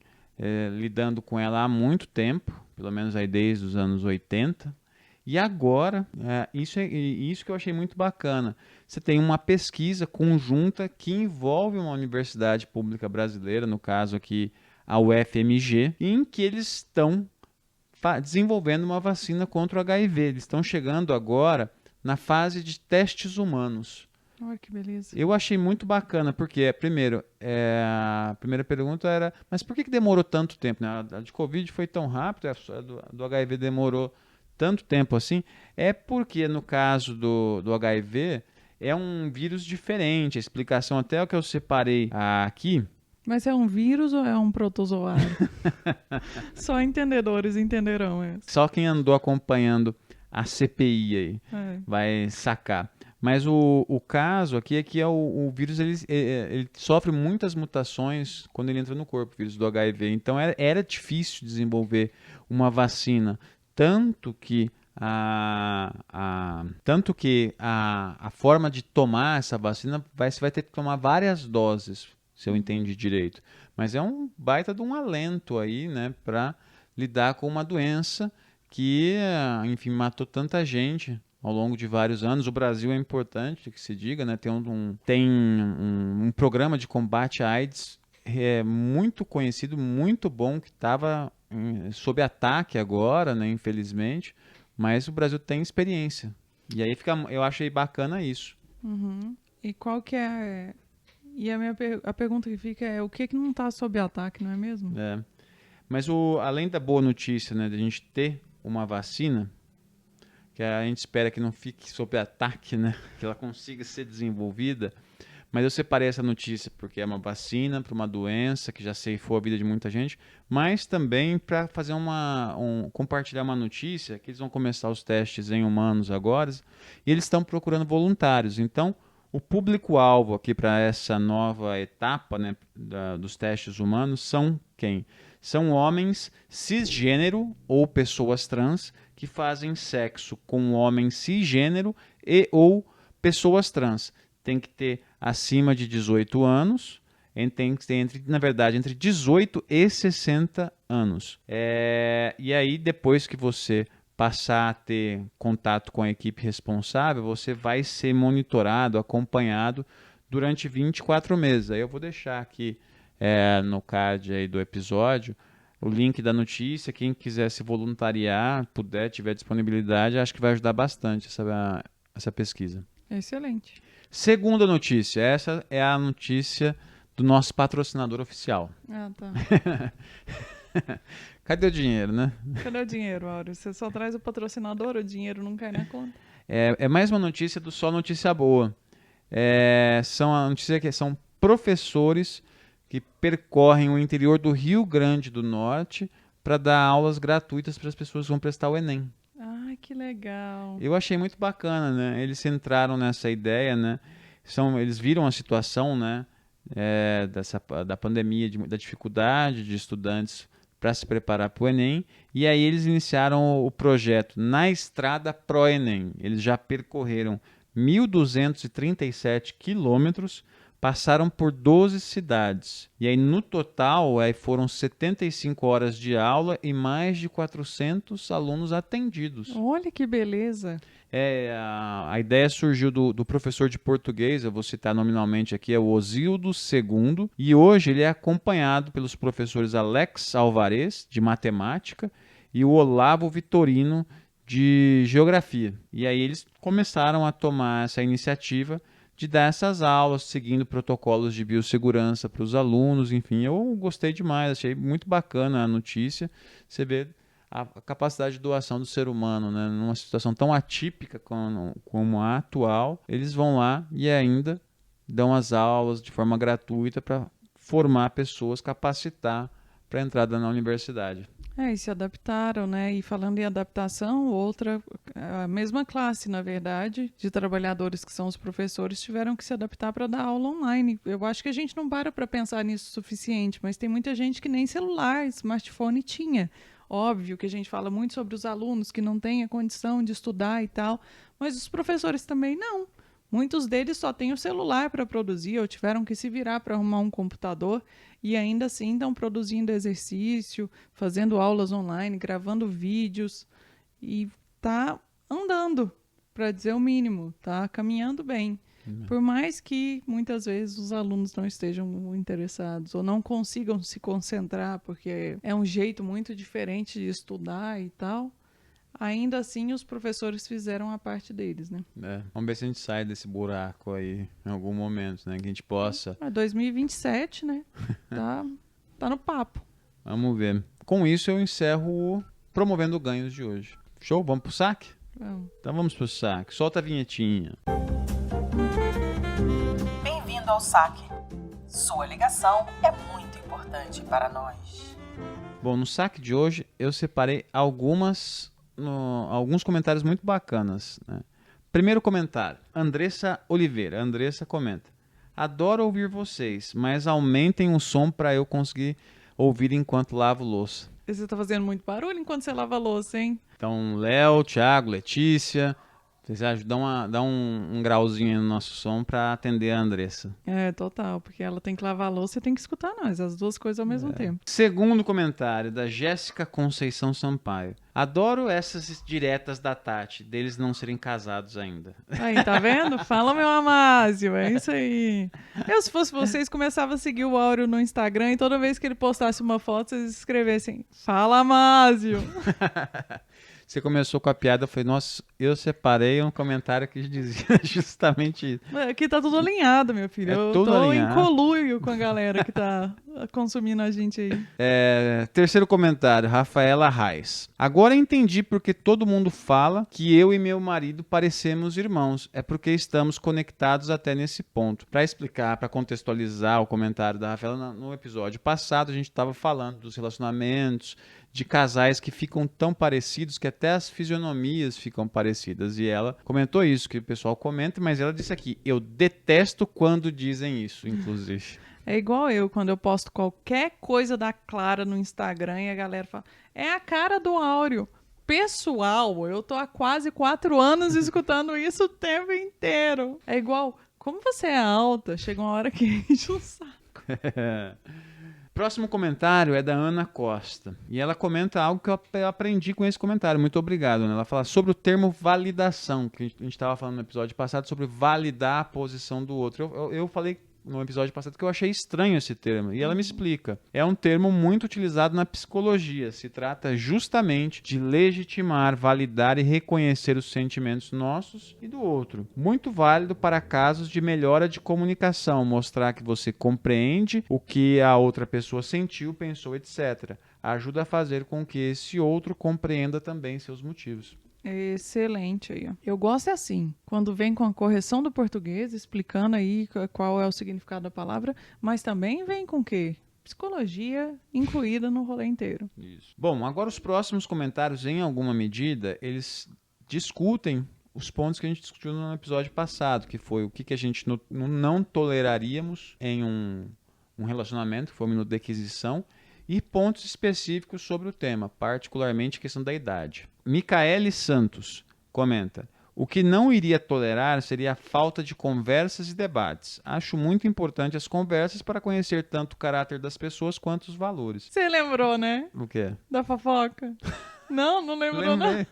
lidando com ela há muito tempo, pelo menos aí desde os anos 80. E agora, isso que eu achei muito bacana. Você tem uma pesquisa conjunta que envolve uma universidade pública brasileira, no caso aqui a UFMG, em que eles estão desenvolvendo uma vacina contra o HIV. Eles estão chegando agora na fase de testes humanos. Olha que beleza. Eu achei muito bacana, porque, primeiro, a primeira pergunta era, mas por que demorou tanto tempo? Né? A de Covid foi tão rápido, a do HIV demorou tanto tempo assim? É porque, no caso do HIV, é um vírus diferente. A explicação até o que eu separei aqui. Mas é um vírus ou é um protozoário? Só entendedores entenderão isso. Só quem andou acompanhando a CPI aí vai sacar. Mas o caso aqui é que o vírus ele sofre muitas mutações quando ele entra no corpo, o vírus do HIV. Então era difícil desenvolver uma vacina. Tanto que a forma de tomar essa vacina você vai ter que tomar várias doses, se eu entendi direito. Mas é um baita de um alento aí, né, para lidar com uma doença que, enfim, matou tanta gente ao longo de vários anos. O Brasil é importante que se diga, né, tem um programa de combate à AIDS muito conhecido, muito bom, que estava sob ataque agora, né, infelizmente, mas o Brasil tem experiência. E aí eu achei bacana isso. Uhum. E qual que é... E a pergunta que fica é o que não está sob ataque, não é mesmo? Mas além da boa notícia, né, de a gente ter uma vacina, que a gente espera que não fique sob ataque, né, que ela consiga ser desenvolvida, mas eu separei essa notícia porque é uma vacina para uma doença que já ceifou a vida de muita gente, mas também para fazer compartilhar uma notícia que eles vão começar os testes em humanos agora e eles estão procurando voluntários. Então, o público-alvo aqui para essa nova etapa, né, dos testes humanos são quem? São homens cisgênero ou pessoas trans que fazem sexo com homens cisgênero ou pessoas trans. Tem que ter acima de 18 anos, tem que ter, entre 18 e 60 anos. E aí, depois que você passar a ter contato com a equipe responsável, você vai ser monitorado, acompanhado durante 24 meses. Aí eu vou deixar aqui no card aí do episódio o link da notícia. Quem quiser se voluntariar, puder, tiver disponibilidade, acho que vai ajudar bastante essa pesquisa. Excelente. Segunda notícia. Essa é a notícia do nosso patrocinador oficial. Ah, tá. Cadê o dinheiro, né? Cadê o dinheiro, Áureo? Você só traz o patrocinador, o dinheiro não cai na conta. É mais uma notícia do Só Notícia Boa. São a notícia que são professores que percorrem o interior do Rio Grande do Norte para dar aulas gratuitas para as pessoas que vão prestar o Enem. Ai, que legal. Eu achei muito bacana, né? Eles entraram nessa ideia, né? Eles viram a situação, né? Da pandemia, da dificuldade de estudantes para se preparar para o Enem, e aí eles iniciaram o projeto Na Estrada Pro Enem. Eles já percorreram 1.237 quilômetros, passaram por 12 cidades. E aí, no total, foram 75 horas de aula e mais de 400 alunos atendidos. Olha que beleza. A ideia surgiu do professor de português, eu vou citar nominalmente aqui, é o Osildo II, e hoje ele é acompanhado pelos professores Alex Alvarez, de matemática, e o Olavo Vitorino, de geografia. E aí eles começaram a tomar essa iniciativa de dar essas aulas, seguindo protocolos de biossegurança para os alunos, enfim. Eu gostei demais, achei muito bacana a notícia. Você vê a capacidade de doação do ser humano, né? Numa situação tão atípica como a atual, eles vão lá e ainda dão as aulas de forma gratuita para formar pessoas, capacitar para a entrada na universidade. E se adaptaram, né? E falando em adaptação, a mesma classe, na verdade, de trabalhadores que são os professores, tiveram que se adaptar para dar aula online. Eu acho que a gente não para pensar nisso o suficiente, mas tem muita gente que nem celular, smartphone tinha. Óbvio que a gente fala muito sobre os alunos que não têm a condição de estudar e tal, mas os professores também não. Muitos deles só têm o celular para produzir ou tiveram que se virar para arrumar um computador e ainda assim estão produzindo exercício, fazendo aulas online, gravando vídeos e tá andando, para dizer o mínimo, tá caminhando bem. Por mais que muitas vezes os alunos não estejam interessados ou não consigam se concentrar, porque é um jeito muito diferente de estudar e tal, ainda assim os professores fizeram a parte deles, né? Vamos ver se a gente sai desse buraco aí em algum momento, né? Que a gente possa... 2027, né? Tá no papo. Vamos ver. Com isso eu encerro o Promovendo Ganhos de hoje. Show? Vamos pro saque? Vamos. Então vamos pro saque. Solta a vinhetinha. Bem-vindo ao saque. Sua ligação é muito importante para nós. Bom, no saque de hoje eu separei alguns comentários muito bacanas, né? Primeiro comentário, Andressa Oliveira. Andressa comenta: adoro ouvir vocês, mas aumentem o som para eu conseguir ouvir enquanto lavo louça. Você tá fazendo muito barulho enquanto você lava a louça, hein? Então, Léo, Thiago, Letícia, vocês ajudam dá um grauzinho aí no nosso som para atender a Andressa. Total, porque ela tem que lavar a louça e tem que escutar nós, as duas coisas ao mesmo tempo. Segundo comentário, da Jéssica Conceição Sampaio. Adoro essas diretas da Tati, deles não serem casados ainda. Aí, tá vendo? Fala, meu Amásio, é isso aí. Eu, se fosse vocês, começava a seguir o Áureo no Instagram e toda vez que ele postasse uma foto, vocês escrevessem: fala, Amásio. Você começou com a piada, eu falei, nossa, eu separei um comentário que dizia justamente isso. Aqui tá tudo alinhado, meu filho. Eu tudo tô alinhado. em conluio com a galera que tá consumindo a gente aí. Terceiro comentário, Rafaela Reis. Agora entendi porque todo mundo fala que eu e meu marido parecemos irmãos. É porque estamos conectados até nesse ponto. Para explicar, para contextualizar o comentário da Rafaela, no episódio passado a gente estava falando dos relacionamentos, de casais que ficam tão parecidos que até as fisionomias ficam parecidas. E ela comentou isso, que o pessoal comenta, mas ela disse aqui: eu detesto quando dizem isso, inclusive. É igual eu, quando eu posto qualquer coisa da Clara no Instagram e a galera fala: é a cara do Áureo. Pessoal, eu tô há quase 4 anos escutando isso o tempo inteiro. É igual, como você é alta, chega uma hora que enche o saco. Próximo comentário é da Ana Costa. E ela comenta algo que eu aprendi com esse comentário. Muito obrigado, né? Ela fala sobre o termo validação, que a gente estava falando no episódio passado, sobre validar a posição do outro. Eu falei no episódio passado que eu achei estranho esse termo. E ela me explica. É um termo muito utilizado na psicologia. Se trata justamente de legitimar, validar e reconhecer os sentimentos nossos e do outro. Muito válido para casos de melhora de comunicação, mostrar que você compreende o que a outra pessoa sentiu, pensou, etc. Ajuda a fazer com que esse outro compreenda também seus motivos. Excelente aí, ó. Eu gosto assim, quando vem com a correção do português, explicando aí qual é o significado da palavra, mas também vem com o quê? Psicologia incluída no rolê inteiro. Isso. Bom, agora os próximos comentários, em alguma medida, eles discutem os pontos que a gente discutiu no episódio passado, que foi o que a gente não toleraríamos em um relacionamento, que foi o minuto da aquisição, e pontos específicos sobre o tema, particularmente a questão da idade. Micaele Santos comenta: o que não iria tolerar seria a falta de conversas e debates. Acho muito importante as conversas para conhecer tanto o caráter das pessoas quanto os valores. Você lembrou, né? O quê? Da fofoca? Não lembrou, não?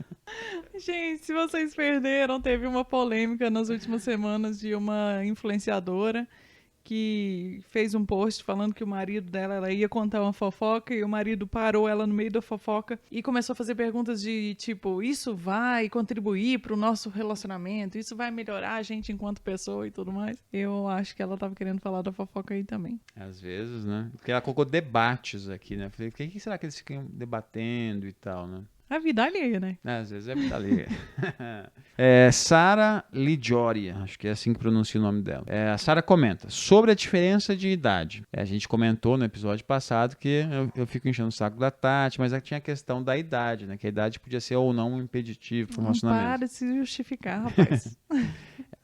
Gente, se vocês perderam, teve uma polêmica nas últimas semanas de uma influenciadora que fez um post falando que o marido dela, ela ia contar uma fofoca e o marido parou ela no meio da fofoca e começou a fazer perguntas de tipo, isso vai contribuir pro nosso relacionamento, isso vai melhorar a gente enquanto pessoa e tudo mais. Eu acho que ela tava querendo falar da fofoca aí também. Às vezes, né? Porque ela colocou debates aqui, né? Falei, o que será que eles ficam debatendo e tal, né? A vida alheia, né? Às vezes é vida alheia. Sara Ligioria, acho que é assim que pronuncia o nome dela. A Sara comenta sobre a diferença de idade. A gente comentou no episódio passado que eu fico enchendo o saco da Tati, mas tinha a questão da idade, né? Que a idade podia ser ou não um impeditivo para o relacionamento. Para de se justificar, rapaz.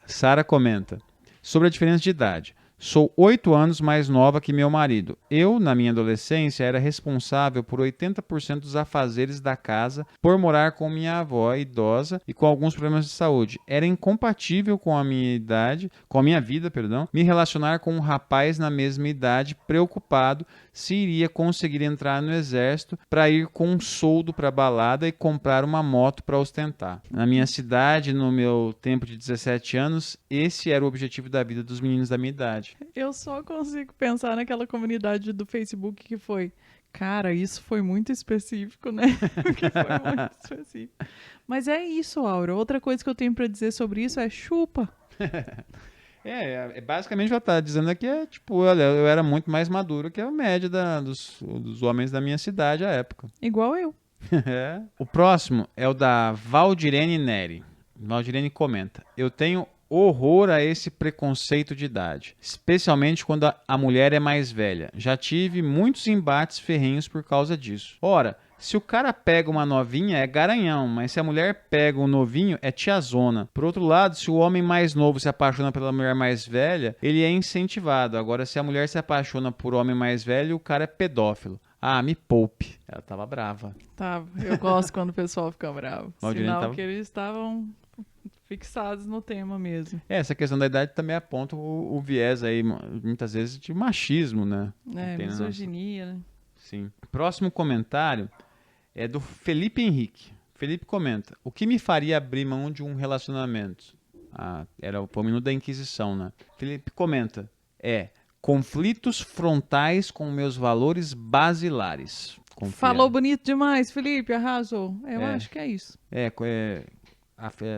Sara comenta sobre a diferença de idade. Sou 8 anos mais nova que meu marido. Eu, na minha adolescência, era responsável por 80% dos afazeres da casa por morar com minha avó idosa e com alguns problemas de saúde. Era incompatível com a minha idade, com a minha vida, me relacionar com um rapaz na mesma idade, preocupado se iria conseguir entrar no exército para ir com um soldo para balada e comprar uma moto para ostentar. Na minha cidade, no meu tempo de 17 anos, esse era o objetivo da vida dos meninos da minha idade. Eu só consigo pensar naquela comunidade do Facebook que foi, cara, isso foi muito específico, né? Que foi muito específico. Mas é isso, Aura. Outra coisa que eu tenho pra dizer sobre isso é chupa. Basicamente o que ela tá dizendo aqui é, tipo, olha, eu era muito mais maduro que a média dos homens da minha cidade à época. Igual eu. O próximo é o da Valdirene Neri. Valdirene comenta: eu tenho horror a esse preconceito de idade, especialmente quando a mulher é mais velha. Já tive muitos embates ferrenhos por causa disso. Ora, se o cara pega uma novinha, é garanhão, mas se a mulher pega um novinho, é tiazona. Por outro lado, se o homem mais novo se apaixona pela mulher mais velha, ele é incentivado. Agora, se a mulher se apaixona por homem mais velho, o cara é pedófilo. Ah, me poupe. Ela tava brava. Tava. Eu gosto quando o pessoal fica bravo. Sinal tava... que eles estavam fixados no tema mesmo. Essa questão da idade também aponta o viés aí, muitas vezes, de machismo, né? Misoginia, né? Sim. Próximo comentário é do Felipe Henrique. Felipe comenta: o que me faria abrir mão de um relacionamento? Era o minuto da Inquisição, né? Felipe comenta: conflitos frontais com meus valores basilares. Falou bonito demais, Felipe, arrasou. Eu acho que é isso.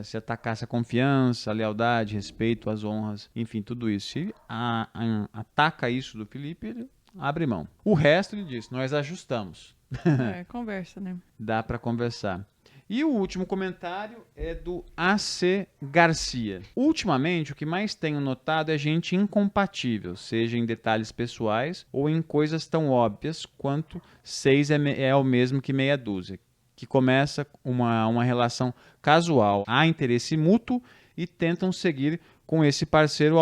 Se atacasse a confiança, a lealdade, respeito, as honras, enfim, tudo isso. Se ataca isso do Felipe, ele abre mão. O resto, ele diz, nós ajustamos. Conversa, né? Dá para conversar. E o último comentário é do AC Garcia. Ultimamente, o que mais tenho notado é gente incompatível, seja em detalhes pessoais ou em coisas tão óbvias quanto 6 é o mesmo que meia dúzia, que começa uma relação casual, há interesse mútuo e tentam seguir com esse parceiro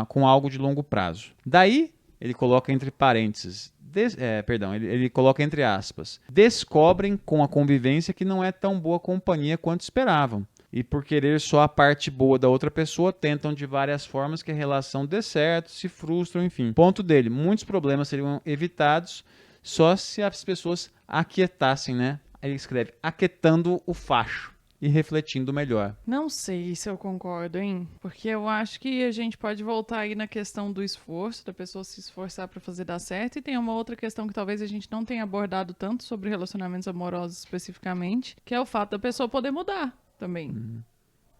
com algo de longo prazo. Daí, ele coloca entre parênteses, ele coloca entre aspas, descobrem com a convivência que não é tão boa companhia quanto esperavam. E por querer só a parte boa da outra pessoa, tentam de várias formas que a relação dê certo, se frustram, enfim. Ponto dele, muitos problemas seriam evitados só se as pessoas aquietassem, né? Ele escreve, aquietando o facho. e refletindo melhor. Não sei se eu concordo, hein? Porque eu acho que a gente pode voltar aí na questão do esforço, da pessoa se esforçar pra fazer dar certo. E tem uma outra questão que talvez a gente não tenha abordado tanto sobre relacionamentos amorosos especificamente, que é o fato da pessoa poder mudar também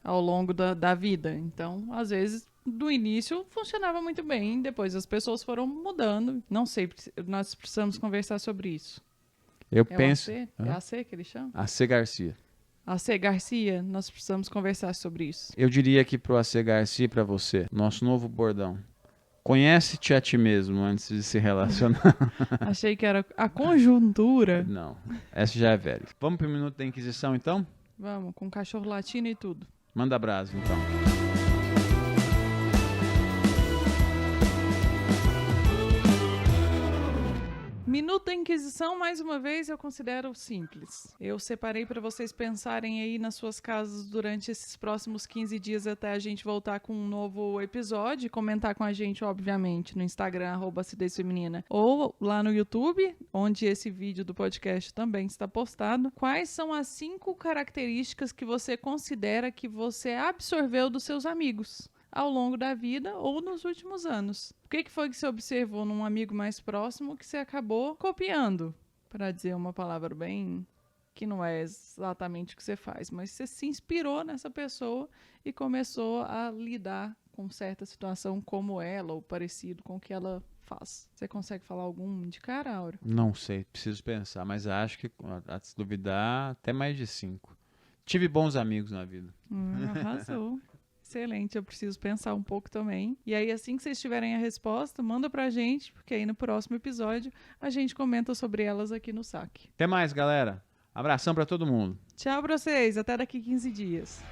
ao longo da vida. Então, às vezes, do início funcionava muito bem, depois as pessoas foram mudando. Não sei, nós precisamos conversar sobre isso. Eu É penso... o AC? É AC que ele chama? AC Garcia. AC Garcia, nós precisamos conversar sobre isso. Eu diria que pro AC Garcia e pra você, nosso novo bordão. Conhece-te a ti mesmo antes de se relacionar. Achei que era a conjuntura. Não, essa já é velha. Vamos pro Minuto da Inquisição, então? Vamos, com cachorro latino e tudo. Manda brasa, então. Minuto da Inquisição, mais uma vez, eu considero simples. Eu separei para vocês pensarem aí nas suas casas durante esses próximos 15 dias até a gente voltar com um novo episódio e comentar com a gente, obviamente, no Instagram, @acidezfeminina, ou lá no YouTube, onde esse vídeo do podcast também está postado. Quais são as 5 características que você considera que você absorveu dos seus amigos ao longo da vida ou nos últimos anos? O que foi que você observou num amigo mais próximo que você acabou copiando? Para dizer uma palavra bem que não é exatamente o que você faz, mas você se inspirou nessa pessoa e começou a lidar com certa situação como ela ou parecido com o que ela faz. Você consegue falar algum de cara, Aura? Não sei, preciso pensar, mas acho que, a se duvidar, até mais de 5. Tive bons amigos na vida. Arrasou. Excelente, eu preciso pensar um pouco também. E aí, assim que vocês tiverem a resposta, manda pra gente, porque aí no próximo episódio a gente comenta sobre elas aqui no Saque. Até mais, galera. Abração pra todo mundo. Tchau pra vocês, até daqui 15 dias.